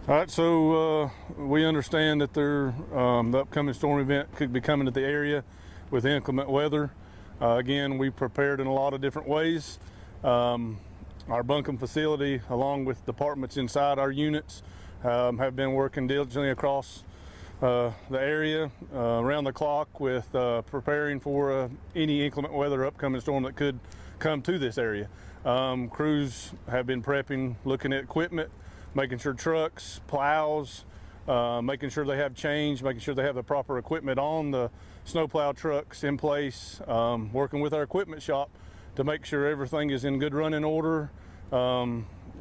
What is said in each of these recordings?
All right, so we understand that the upcoming storm event could be coming to the area with inclement weather. Again, we prepared in a lot of different ways. Our bunkum facility, along with departments inside our units, have been working diligently across the area around the clock with preparing for any inclement weather upcoming storm that could come to this area. Crews have been prepping, looking at equipment, making sure trucks, plows, making sure they have change, making sure they have the proper equipment on the snowplow trucks in place, working with our equipment shop to make sure everything is in good running order,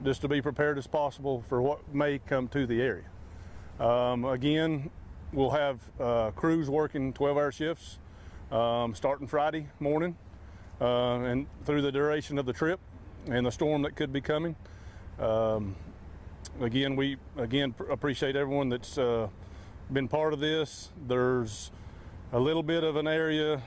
just to be prepared as possible for what may come to the area. Again, we'll have crews working 12-hour shifts starting Friday morning and through the duration of the trip and the storm that could be coming. Again, we appreciate everyone that's been part of this. There's a little bit of an area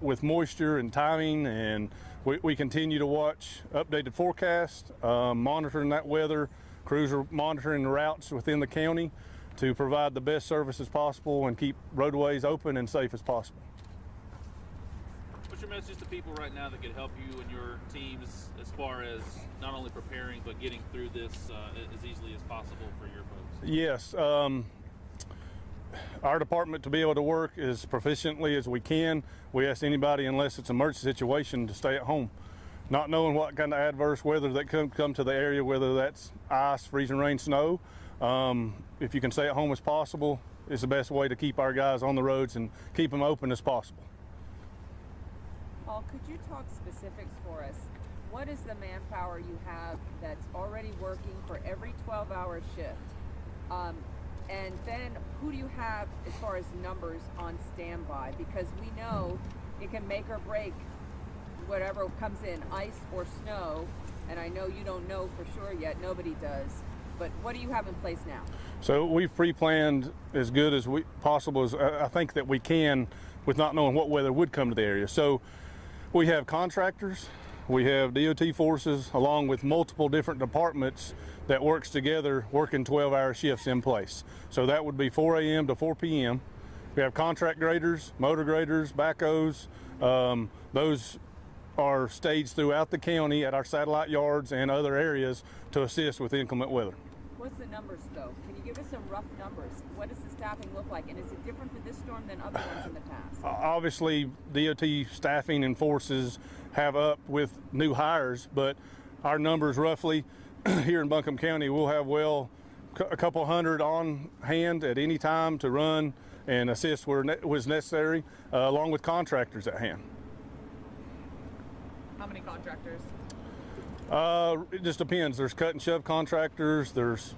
with moisture and timing, and we continue to watch updated forecast, monitoring that weather. Crews are monitoring the routes within the county to provide the best services possible and keep roadways open and safe as possible. What's your message to people right now that could help you and your teams as far as not only preparing but getting through this as easily as possible for your folks? Yes, our department, to be able to work as proficiently as we can, we ask anybody, unless it's an emergency situation, to stay at home. Not knowing what kind of adverse weather that could come to the area, whether that's ice, freezing rain, snow, if you can stay at home as possible, it's the best way to keep our guys on the roads and keep them open as possible. Paul, could you talk specifics for us? What is the manpower you have that's already working for every 12-hour shift? And then who do you have as far as numbers on standby? Because we know it can make or break whatever comes in, ice or snow. And I know you don't know for sure yet, nobody does. But what do you have in place now? So we've pre-planned as good as possible as I think that we can, with not knowing what weather would come to the area. So we have contractors, we have DOT forces, along with multiple different departments that works together, working 12-hour shifts in place. So that would be 4 a.m. to 4 p.m. We have contract graders, motor graders, backhoes. Those are staged throughout the county at our satellite yards and other areas to assist with inclement weather. What's the numbers though? Can you give us some rough numbers? What does the staffing look like? And is it different for this storm than other ones in the past? Obviously, DOT staffing and forces have up with new hires, but our numbers roughly here in Buncombe County, we'll have a couple hundred on hand at any time to run and assist where was necessary, along with contractors at hand. How many contractors? It just depends. There's cut and shove contractors. There's,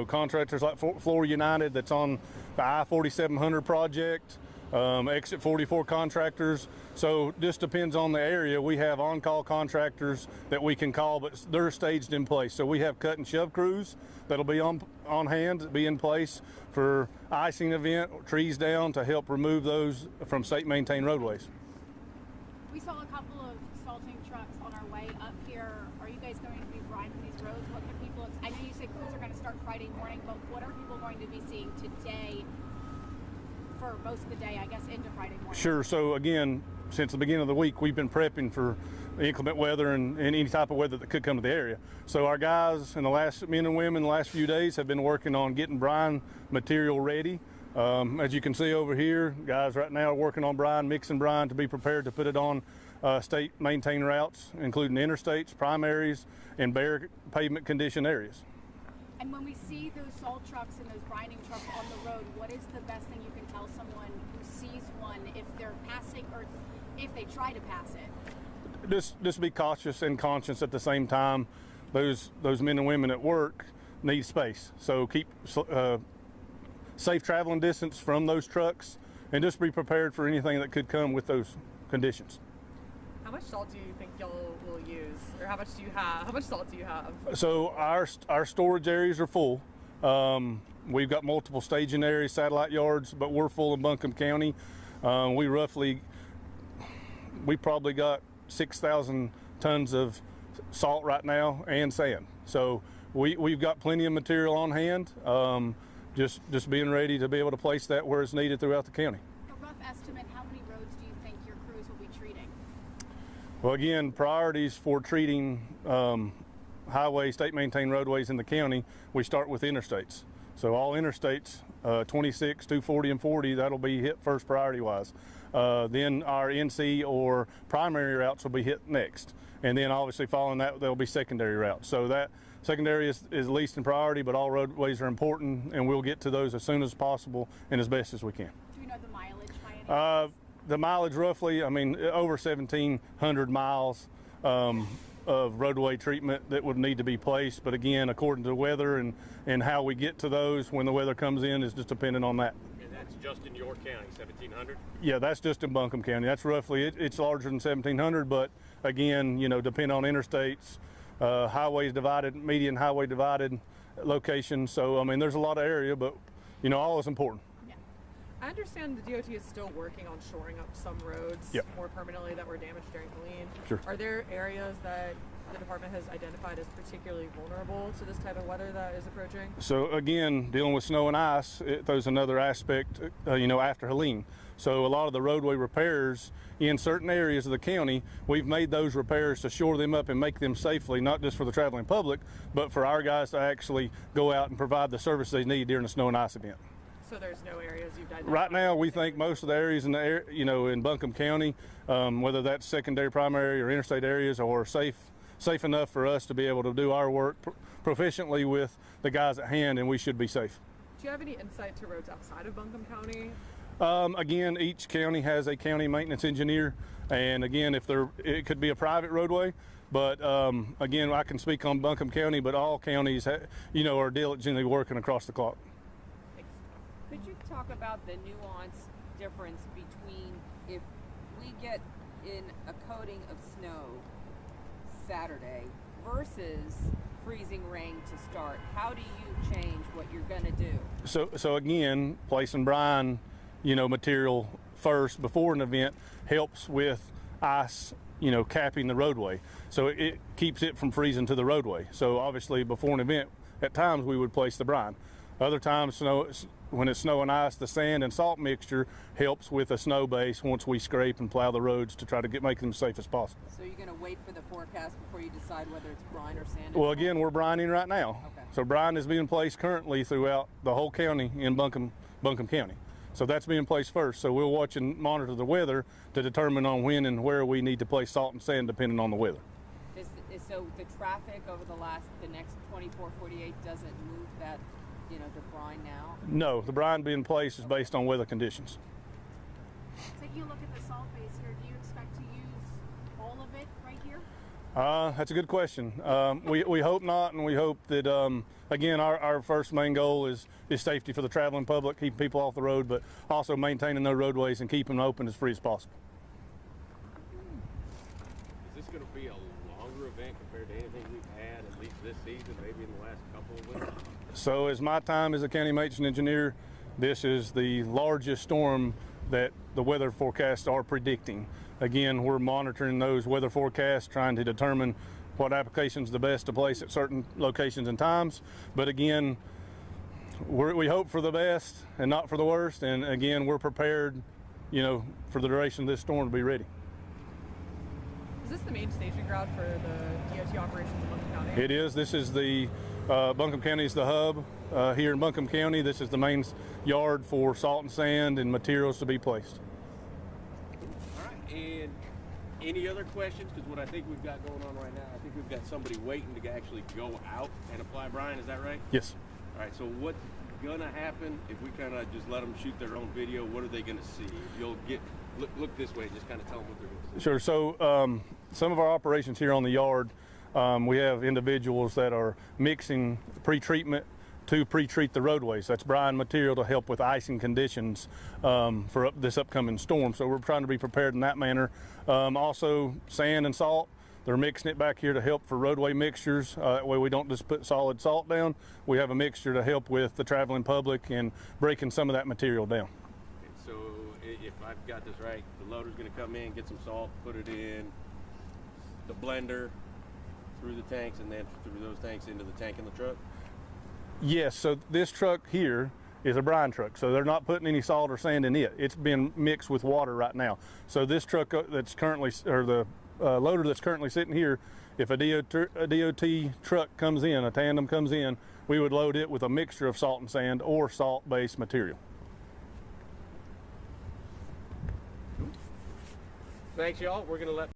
contractors like Florida United that's on the I-4700 project, Exit 44 contractors. So just depends on the area. We have on-call contractors that we can call, but they're staged in place. So we have cut and shove crews that'll be on hand, be in place for icing event, trees down to help remove those from state maintained roadways. We saw a couple of salting trucks on our way up here. Are you guys going to be brining these roads? What can people, I know you said crews are going to start Friday morning, but what are people going to be seeing today for most of the day, I guess, into Friday morning? Sure. So again, since the beginning of the week, we've been prepping for inclement weather and any type of weather that could come to the area. So our guys and men and women the last few days have been working on getting brine material ready. As you can see over here, guys right now are working on brine, mixing brine to be prepared to put it on state maintained routes, including interstates, primaries, and bare pavement condition areas. And when we see those salt trucks and those brining trucks on the road, what is the best thing you can tell someone who sees one if they're passing or if they try to pass it? Just be cautious and conscious at the same time. Those men and women at work need space, so keep safe traveling distance from those trucks and just be prepared for anything that could come with those conditions. How much salt do you think y'all will use, or how much do you have? How much salt do you have? So our storage areas are full. We've got multiple staging areas, satellite yards, but we're full in Buncombe County. We probably got 6,000 tons of salt right now and sand. So we've got plenty of material on hand. Just being ready to be able to place that where it's needed throughout the county. A rough estimate, how many roads do you think your crews will be treating? Well, again, priorities for treating highway, state maintained roadways in the county, we start with interstates. So all interstates, 26, 240, and 40, that'll be hit first priority wise. Then our NC or primary routes will be hit next. And then obviously following that, there'll be secondary routes. So that secondary is least in priority, but all roadways are important, and we'll get to those as soon as possible and as best as we can. Do you know the mileage by any chance? The mileage roughly, I mean, over 1,700 miles of roadway treatment that would need to be placed. But again, according to the weather and how we get to those when the weather comes in is just dependent on that. And that's just in your county, 1,700? Yeah, that's just in Buncombe County. That's roughly, it's larger than 1,700, but again, you know, depending on interstates, highways divided, median highway divided locations. So, I mean, there's a lot of area, but, you know, all is important. I understand the DOT is still working on shoring up some roads Yep. more permanently that were damaged during Helene. Sure. Are there areas that the department has identified as particularly vulnerable to this type of weather that is approaching? So again, dealing with snow and ice, it throws another aspect, you know, after Helene. So a lot of the roadway repairs in certain areas of the county, we've made those repairs to shore them up and make them safely, not just for the traveling public, but for our guys to actually go out and provide the service they need during a snow and ice event. So there's no areas you've identified? Right now, we think most of the areas in the you know, in Buncombe County, whether that's secondary, primary, or interstate areas, are safe enough for us to be able to do our work proficiently with the guys at hand, and we should be safe. Do you have any insight to roads outside of Buncombe County? Again, each county has a county maintenance engineer, and again, it could be a private roadway, but again, I can speak on Buncombe County, but all counties, you know, are diligently working across the clock. Could you talk about the nuance difference between if we get in a coating of snow Saturday versus freezing rain to start? How do you change what you're going to do? So again, placing brine, you know, material first before an event helps with ice, you know, capping the roadway. So it keeps it from freezing to the roadway. So obviously before an event, at times we would place the brine. Other times, when it's snow and ice, the sand and salt mixture helps with a snow base once we scrape and plow the roads to try to make them safe as possible. So you're going to wait for the forecast before you decide whether it's brine or sand? Well, again, we're brining right now. Okay. So brine is being placed currently throughout the whole county in Buncombe County. So that's being placed first. So we'll watch and monitor the weather to determine on when and where we need to place salt and sand depending on the weather. So the traffic over the next 24, 48 doesn't move that, you know, to brine now? No, the brine being placed is based on weather conditions. Taking a look at the salt base here, do you expect to use all of it right here? That's a good question. We hope not, and we hope that, again, our first main goal is safety for the traveling public, keeping people off the road, but also maintaining those roadways and keeping them open as free as possible. Is this going to be a longer event compared to anything we've had, at least this season, maybe in the last couple of winters? So as my time as a county maintenance engineer, this is the largest storm that the weather forecasts are predicting. Again, we're monitoring those weather forecasts, trying to determine what applications the best to place at certain locations and times. But again, we hope for the best and not for the worst. And again, we're prepared, you know, for the duration of this storm to be ready. Is this the main staging ground for the DOT operations in Buncombe County? It is. This is the Buncombe County is the hub here in Buncombe County. This is the main yard for salt and sand and materials to be placed. All right, and any other questions? Because what I think we've got going on right now, I think we've got somebody waiting to actually go out and apply brine. Is that right? Yes. All right, so what's gonna happen if we kind of just let them shoot their own video? What are they gonna see? You'll look this way, just kind of tell them what they're gonna see. Sure. So some of our operations here on the yard, we have individuals that are mixing pre-treatment to pre-treat the roadways. That's brine material to help with icing conditions for this upcoming storm. So we're trying to be prepared in that manner. Also sand and salt. They're mixing it back here to help for roadway mixtures. That way we don't just put solid salt down. We have a mixture to help with the traveling public and breaking some of that material down. And so if I've got this right, the loader's gonna come in, get some salt, put it in the blender, through the tanks and then through those tanks into the tank in the truck? Yes, so this truck here is a brine truck, so they're not putting any salt or sand in it. It's been mixed with water right now. So this truck that's currently, or the loader that's currently sitting here, if a DOT truck comes in, a tandem comes in, we would load it with a mixture of salt and sand or salt-based material. Thanks, y'all. We're going to let